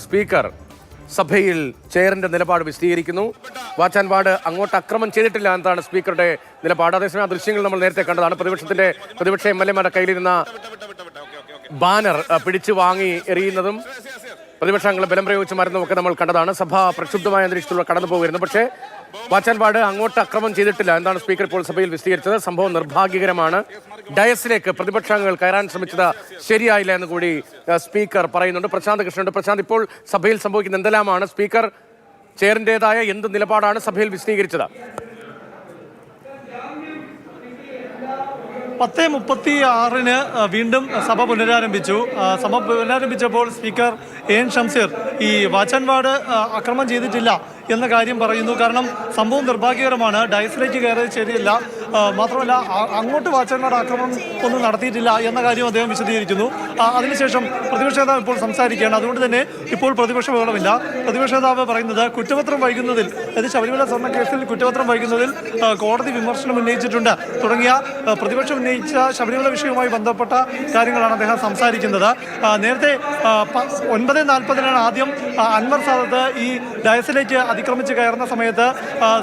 Speaker സഭയിൽ ചെയറിന്റെ നിലപാട് വിശദീകരിക്കുന്നു. വാച്ച് ആൻഡ് വാർഡ് അങ്ങോട്ട് അക്രമം ചെയ്തിട്ടില്ല എന്നതാണ് സ്പീക്കറുടെ നിലപാട്. അതേസമയം ആ ദൃശ്യങ്ങൾ നമ്മൾ നേരത്തെ കണ്ടതാണ്. പ്രതിപക്ഷ MLA-മാരുടെ കയ്യിലിരുന്ന ബാനർ പിടിച്ചു വാങ്ങി എറിയുന്നതും പ്രതിപക്ഷങ്ങളെ ബലം പ്രയോഗിച്ച് മരുന്നതൊക്കെ നമ്മൾ കണ്ടതാണ്. സഭ പ്രക്ഷുബ്ധമായ അന്തരീക്ഷത്തിലൂടെ കടന്നു പോകുന്നു. പക്ഷേ വാച്ച് ആൻഡ് വാർഡ് അങ്ങോട്ട് അക്രമം ചെയ്തിട്ടില്ല എന്നാണ് സ്പീക്കർ ഇപ്പോൾ സഭയിൽ വിശദീകരിച്ചത്. സംഭവം നിർഭാഗ്യകരമാണ്. ഡയസിലേക്ക് പ്രതിപക്ഷാംഗങ്ങൾ കയറാൻ ശ്രമിച്ചത് ശരിയായില്ല എന്ന് കൂടി സ്പീക്കർ പറയുന്നുണ്ട്. പ്രശാന്ത് കൃഷ്ണനുണ്ട്. പ്രശാന്ത്, ഇപ്പോൾ സഭയിൽ സംഭവിക്കുന്ന എന്തെല്ലാമാണ്? സ്പീക്കർ ചെയറിൻ്റെതായ എന്ത് നിലപാടാണ് സഭയിൽ വിശദീകരിച്ചത്? 10:36 വീണ്ടും സഭ പുനരാരംഭിച്ചു. സഭ പുനരാരംഭിച്ചപ്പോൾ സ്പീക്കർ AN ഷംസീർ ഈ വാച്ച് ആൻഡ് വാർഡ് അക്രമം ചെയ്തിട്ടില്ല എന്ന കാര്യം പറയുന്നു. കാരണം സംഭവം നിർഭാഗ്യകരമാണ്. ഡയസിലേക്ക് കയറിയത് ശരിയല്ല. മാത്രമല്ല അങ്ങോട്ട് വാച്ച് ആൻഡ് വാർഡ് ആക്രമണം ഒന്നും നടത്തിയിട്ടില്ല എന്ന കാര്യം അദ്ദേഹം വിശദീകരിക്കുന്നു. അതിനുശേഷം പ്രതിപക്ഷ നേതാവ് ഇപ്പോൾ സംസാരിക്കുകയാണ്. അതുകൊണ്ട് തന്നെ ഇപ്പോൾ പ്രതിപക്ഷ ബഹളമില്ല. പ്രതിപക്ഷ നേതാവ് പറയുന്നത് കുറ്റപത്രം വൈകുന്നതിൽ, അതായത് ശബരിമല സ്വർണ്ണ കേസിൽ കുറ്റപത്രം വൈകുന്നതിൽ കോടതി വിമർശനം ഉന്നയിച്ചിട്ടുണ്ട് തുടങ്ങിയ പ്രതിപക്ഷം ഉന്നയിച്ച ശബരിമല വിഷയവുമായി ബന്ധപ്പെട്ട കാര്യങ്ങളാണ് അദ്ദേഹം സംസാരിക്കുന്നത്. നേരത്തെ 9:40 ആദ്യം അൻവർ സാദത്ത് ഈ ഡയസിലേക്ക് അതിക്രമിച്ച് കയറുന്ന സമയത്ത്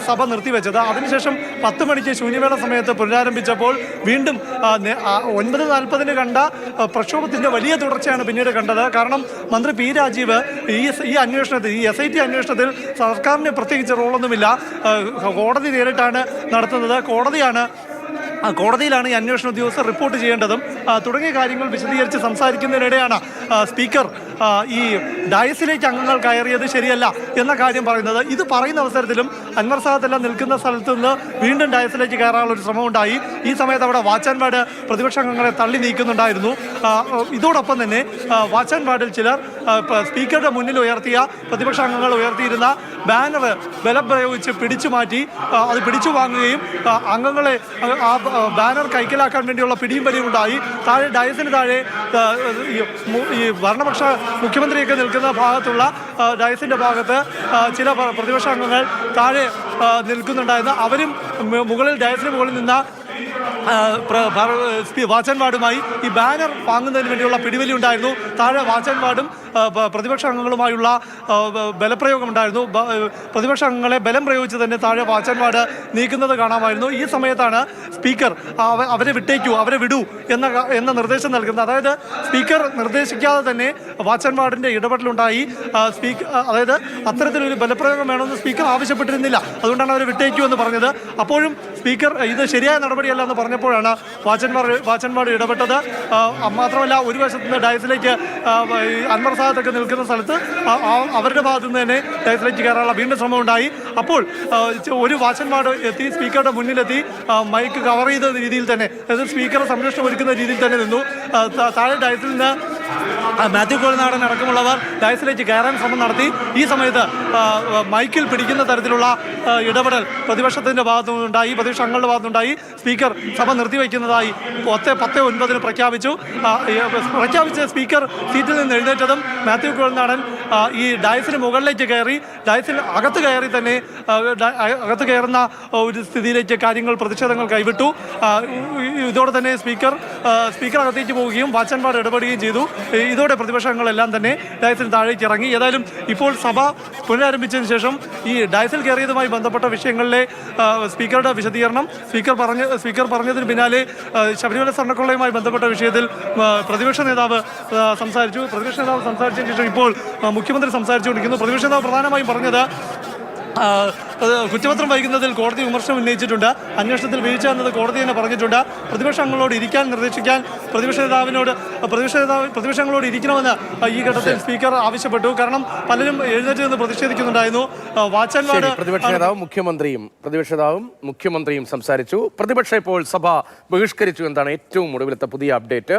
സഭ നിർത്തിവെച്ചത്. അതിനുശേഷം 10 മണിക്ക് ശൂന്യവേള സമയത്ത് പുനരാരംഭിച്ചപ്പോൾ വീണ്ടും 9:40 കണ്ട പ്രക്ഷോഭത്തിന്റെ വലിയ തുടർച്ചയാണ് പിന്നീട് കണ്ടത്. കാരണം മന്ത്രി P. രാജീവ് ഈ അന്വേഷണത്തിൽ, ഈ SIT അന്വേഷണത്തിൽ സർക്കാരിന് പ്രത്യേകിച്ച് റോളൊന്നുമില്ല, കോടതി നേരിട്ടാണ് നടത്തുന്നത്, കോടതിയിലാണ് ഈ അന്വേഷണ ഉദ്യോഗസ്ഥർ റിപ്പോർട്ട് ചെയ്യേണ്ടതും തുടങ്ങിയ കാര്യങ്ങൾ വിശദീകരിച്ച് സംസാരിക്കുന്നതിനിടെയാണ് സ്പീക്കർ ഈ ഡയസിലേക്ക് അംഗങ്ങൾ കയറിയത് ശരിയല്ല എന്ന കാര്യം പറയുന്നത്. ഇത് പറയുന്ന അവസരത്തിലും അൻവർ സാദത്തെല്ലാം നിൽക്കുന്ന സ്ഥലത്ത് നിന്ന് വീണ്ടും ഡയസിലേക്ക് കയറാനുള്ള ഒരു ശ്രമം ഉണ്ടായി. ഈ സമയത്ത് അവിടെ വാച്ച് ആൻഡ് വാർഡ് പ്രതിപക്ഷ അംഗങ്ങളെ തള്ളി നീക്കുന്നുണ്ടായിരുന്നു. ഇതോടൊപ്പം തന്നെ വാച്ച് ആൻഡ് വാർഡിൽ ചിലർ സ്പീക്കറുടെ മുന്നിൽ പ്രതിപക്ഷ അംഗങ്ങൾ ഉയർത്തിയിരുന്ന ബാനർ ബലം പ്രയോഗിച്ച് പിടിച്ചു മാറ്റി, അത് പിടിച്ചു വാങ്ങുകയും അംഗങ്ങളെ ആ ബാനർ കൈക്കലാക്കാൻ വേണ്ടിയുള്ള പിടിയും വലിയും ഉണ്ടായി. ഡയസിന് താഴെ ഈ ഭരണപക്ഷ മുഖ്യമന്ത്രിയൊക്കെ നിൽക്കുന്ന ഭാഗത്തുള്ള ഡയസിന്റെ ഭാഗത്ത് ചില പ്രതിപക്ഷ അംഗങ്ങൾ താഴെ നിൽക്കുന്നുണ്ടായിരുന്നു. അവരും ഡയസിന് മുകളിൽ നിന്ന വാച്ച് ആൻഡ് വാർഡുമായി ഈ ബാനർ വാങ്ങുന്നതിന് വേണ്ടിയുള്ള പിടിവലി ഉണ്ടായിരുന്നു. താഴെ വാച്ച് ആൻഡ് വാർഡും പ്രതിപക്ഷ അംഗങ്ങളുമായുള്ള ബലപ്രയോഗം ഉണ്ടായിരുന്നു. പ്രതിപക്ഷ അംഗങ്ങളെ ബലം പ്രയോഗിച്ച് തന്നെ താഴെ വാച്ച് ആൻഡ് വാർഡ് നീക്കുന്നത് കാണാമായിരുന്നു. ഈ സമയത്താണ് സ്പീക്കർ അവരെ വിടൂ എന്ന നിർദ്ദേശം നൽകുന്നത്. അതായത് സ്പീക്കർ നിർദ്ദേശിക്കാതെ തന്നെ വാച്ച് ആൻഡ് വാർഡിന്റെ ഇടപെടലുണ്ടായി. അതായത് അത്തരത്തിലൊരു ബലപ്രയോഗം വേണമെന്ന് സ്പീക്കർ ആവശ്യപ്പെട്ടിരുന്നില്ല. അതുകൊണ്ടാണ് അവരെ വിട്ടേക്കൂ എന്ന് പറഞ്ഞത്. അപ്പോഴും സ്പീക്കർ ഇത് ശരിയായ നടപടിയല്ല എന്ന് പറഞ്ഞപ്പോഴാണ് വാച്ച് ആൻഡ് വാർഡ് ഇടപെട്ടത്. മാത്രമല്ല ഒരു വശത്ത് നിന്ന് ഡയസിലേക്ക് അൻവർ സാദത്തൊക്കെ നിൽക്കുന്ന സ്ഥലത്ത് അവരുടെ ഭാഗത്തു നിന്ന് തന്നെ ഡയസിലേക്ക് കയറാനുള്ള വീണ്ടും ശ്രമം ഉണ്ടായി. അപ്പോൾ ഒരു വാച്ച് ആൻഡ് വാർഡ് എത്തി സ്പീക്കറുടെ മുന്നിലെത്തി മൈക്ക് കവർ ചെയ്ത രീതിയിൽ തന്നെ, അതായത് സ്പീക്കറെ സംരക്ഷണം ഒരുക്കുന്ന രീതിയിൽ തന്നെ നിന്നു. താഴെ ഡയസിൽ നിന്ന് മാത്യു കോലനാടൻ അടക്കമുള്ളവർ ഡയസിലേക്ക് കയറാൻ ശ്രമം നടത്തി. ഈ സമയത്ത് മൈക്കിൽ പിടിക്കുന്ന തരത്തിലുള്ള ഇടപെടൽ പ്രതിപക്ഷത്തിൻ്റെ ഭാഗത്തുനിന്നുണ്ടായി, പ്രതിപക്ഷ അംഗങ്ങളുടെ ഭാഗത്തുനിന്നുണ്ടായി. സ്പീക്കർ സഭ നിർത്തിവെക്കുന്നതായി 10:09 പ്രഖ്യാപിച്ച് സ്പീക്കർ സീറ്റിൽ നിന്ന് എഴുന്നേറ്റതും മാത്യു കോലനാടൻ ഈ ഡയസിന് മുകളിലേക്ക് കയറി, ഡയസിൽ അകത്ത് കയറുന്ന ഒരു സ്ഥിതിയിലേക്ക് പ്രതിഷേധങ്ങൾ കൈവിട്ടു. ഇതോടെ തന്നെ സ്പീക്കർ അകത്തേക്ക് പോവുകയും വാച്ച് ആൻഡ് വാർഡ് ഇടപെടുകയും ചെയ്തു. ഇതോടെ പ്രതിപക്ഷങ്ങളെല്ലാം തന്നെ ഡയസിന് താഴേക്ക് ഇറങ്ങി. ഏതായാലും ഇപ്പോൾ സഭ പുനരാരംഭിച്ചതിന് ശേഷം ഈ ഡയസിൽ കയറിയതുമായി ബന്ധപ്പെട്ട വിഷയങ്ങളിലെ സ്പീക്കറുടെ വിശദീകരണം സ്പീക്കർ പറഞ്ഞതിന് പിന്നാലെ ശബരിമല സ്വർണ്ണക്കൊള്ളയുമായി ബന്ധപ്പെട്ട വിഷയത്തിൽ പ്രതിപക്ഷ നേതാവ് സംസാരിച്ചതിന് ശേഷം ഇപ്പോൾ മുഖ്യമന്ത്രി സംസാരിച്ചുകൊണ്ടിരിക്കുന്നു. പ്രതിപക്ഷ നേതാവ് പ്രധാനമായും പറഞ്ഞത് കുറ്റപത്രം വൈകുന്നതിൽ കോടതി വിമർശനം ഉന്നയിച്ചിട്ടുണ്ട്. അന്വേഷണത്തിൽ വീഴ്ച എന്നത് കോടതി തന്നെ പറഞ്ഞിട്ടുണ്ട്. പ്രതിപക്ഷ അംഗങ്ങളോട് ഇരിക്കാൻ നിർദ്ദേശിക്കാൻ പ്രതിപക്ഷങ്ങളോട് ഇരിക്കണമെന്ന് ഈ ഘട്ടത്തിൽ സ്പീക്കർ ആവശ്യപ്പെട്ടു. കാരണം പലരും എഴുന്നേറ്റ് നിന്ന് പ്രതിഷേധിക്കുന്നുണ്ടായിരുന്നു. വാച്ച് ആൻഡ് വാർഡ് പ്രതിപക്ഷ നേതാവും മുഖ്യമന്ത്രിയും സംസാരിച്ചു. പ്രതിപക്ഷം ഇപ്പോൾ സഭ ബഹിഷ്കരിച്ചു. എന്താണ് ഏറ്റവും ഒടുവിലത്തെ പുതിയ അപ്ഡേറ്റ്?